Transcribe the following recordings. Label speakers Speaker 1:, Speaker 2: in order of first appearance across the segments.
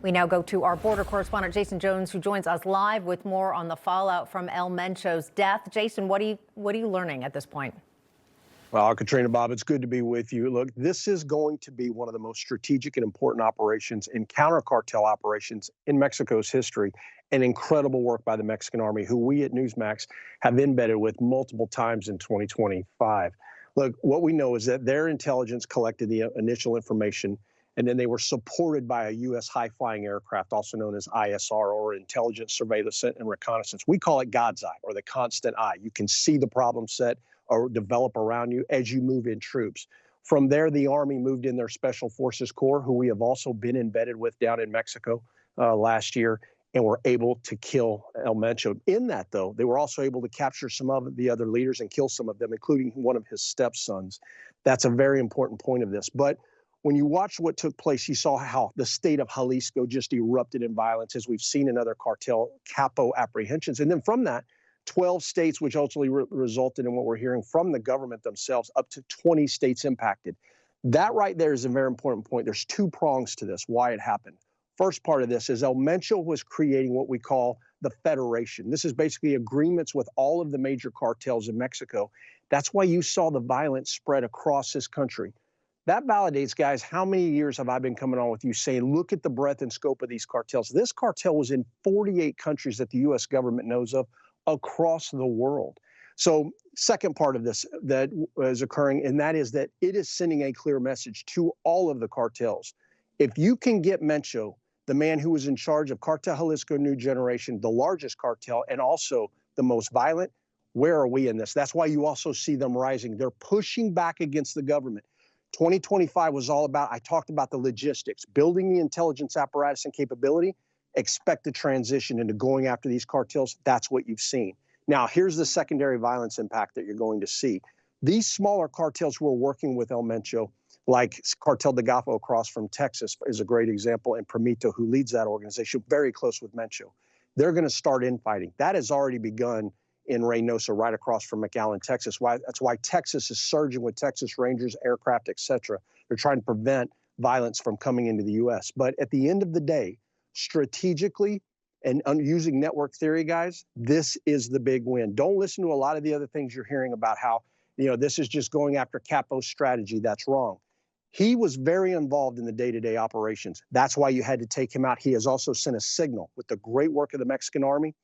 Speaker 1: We now go to our border correspondent, Jaeson Jones, who joins us live with more on the fallout from El Mencho's death. Jaeson, what are you learning at this point?
Speaker 2: Well, Katrina, Bob, it's good to be with you. Look, this is going to be one of the most strategic and important operations and counter-cartel operations in Mexico's history. And incredible work by the Mexican Army, who we at Newsmax have embedded with multiple times in 2025. Look, what we know is that their intelligence collected the initial information, and then they were supported by a U.S. high-flying aircraft, also known as ISR, or Intelligence, Surveillance, and Reconnaissance. We call it God's eye, or the constant eye. You can see the problem set or develop around you as you move in troops. From there, the Army moved in their Special Forces Corps, who we have also been embedded with down in Mexico last year, and were able to kill El Mencho. In that, though, they were also able to capture some of the other leaders and kill some of them, including one of his stepsons. That's a very important point of this. But when you watch what took place, you saw how the state of Jalisco just erupted in violence, as we've seen in other cartel capo apprehensions. And then from that, 12 states, which ultimately resulted in what we're hearing from the government themselves, up to 20 states impacted. That right there is a very important point. There's two prongs to this, why it happened. First part of this is El Mencho was creating what we call the Federation. This is basically agreements with all of the major cartels in Mexico. That's why you saw the violence spread across this country. That validates, guys, how many years have I been coming on with you saying, look at the breadth and scope of these cartels. This cartel was in 48 countries that the U.S. government knows of across the world. So second part of this that is occurring, and that is that it is sending a clear message to all of the cartels. If you can get Mencho, the man who was in charge of Cartel Jalisco New Generation, the largest cartel and also the most violent, where are we in this? That's why you also see them rising. They're pushing back against the government. 2025 was all about, I talked about the logistics, building the intelligence apparatus and capability, expect the transition into going after these cartels. That's what you've seen. Now, here's the secondary violence impact that you're going to see. These smaller cartels who are working with El Mencho, like Cartel de Golfo across from Texas is a great example, and Primito, who leads that organization, very close with Mencho. They're going to start infighting. That has already begun in Reynosa, right across from McAllen, Texas. That's why Texas is surging with Texas Rangers, aircraft, et cetera. They're trying to prevent violence from coming into the U.S. But at the end of the day, strategically and using network theory, guys, this is the big win. Don't listen to a lot of the other things you're hearing about how, this is just going after Capo's strategy. That's wrong. He was very involved in the day-to-day operations. That's why you had to take him out. He has also sent a signal with the great work of the Mexican Army.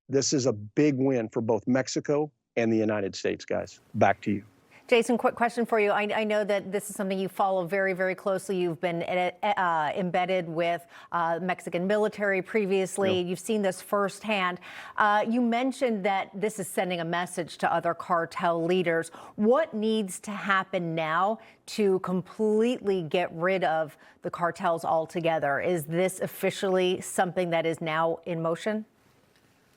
Speaker 2: This is a big win for both Mexico and the United States, guys. Back to you.
Speaker 1: Jaeson, quick question for you. I know that this is something you follow very, very closely. You've been embedded with Mexican military previously. Yep. You've seen this firsthand. You mentioned that this is sending a message to other cartel leaders. What needs to happen now to completely get rid of the cartels altogether? Is this officially something that is now in motion?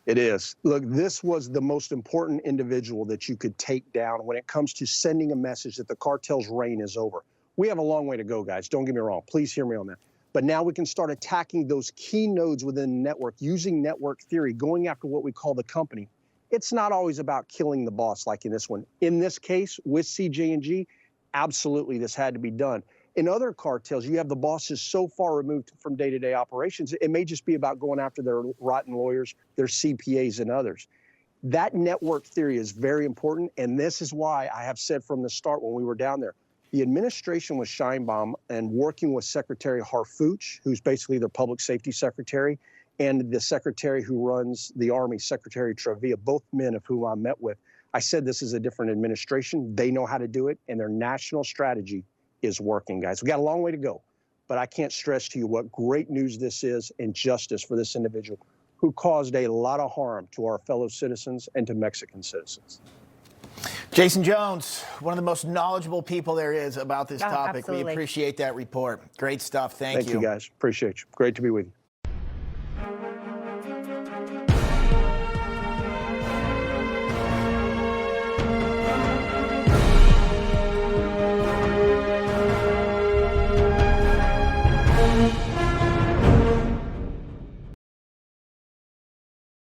Speaker 2: It is. Look, this was the most important individual that you could take down when it comes to sending a message that the cartel's reign is over. We have a long way to go, guys. Don't get me wrong. Please hear me on that. But now we can start attacking those key nodes within the network, using network theory, going after what we call the company. It's not always about killing the boss like in this one. In this case, with CJ&G, absolutely this had to be done. In other cartels, you have the bosses so far removed from day-to-day operations, it may just be about going after their rotten lawyers, their CPAs, and others. That network theory is very important, and this is why I have said from the start when we were down there, the administration with Sheinbaum and working with Secretary Harfuch, who's basically their public safety secretary, and the secretary who runs the Army, Secretary Trevilla, both men of whom I met with, I said this is a different administration. They know how to do it, and their national strategy is working, guys. We got a long way to go, but I can't stress to you what great news this is and justice for this individual who caused a lot of harm to our fellow citizens and to Mexican citizens.
Speaker 3: Jaeson Jones, one of the most knowledgeable people there is about this topic.
Speaker 1: Absolutely.
Speaker 3: We appreciate that report. Great stuff. Thank you.
Speaker 2: Thank you, guys. Appreciate you. Great to be with you.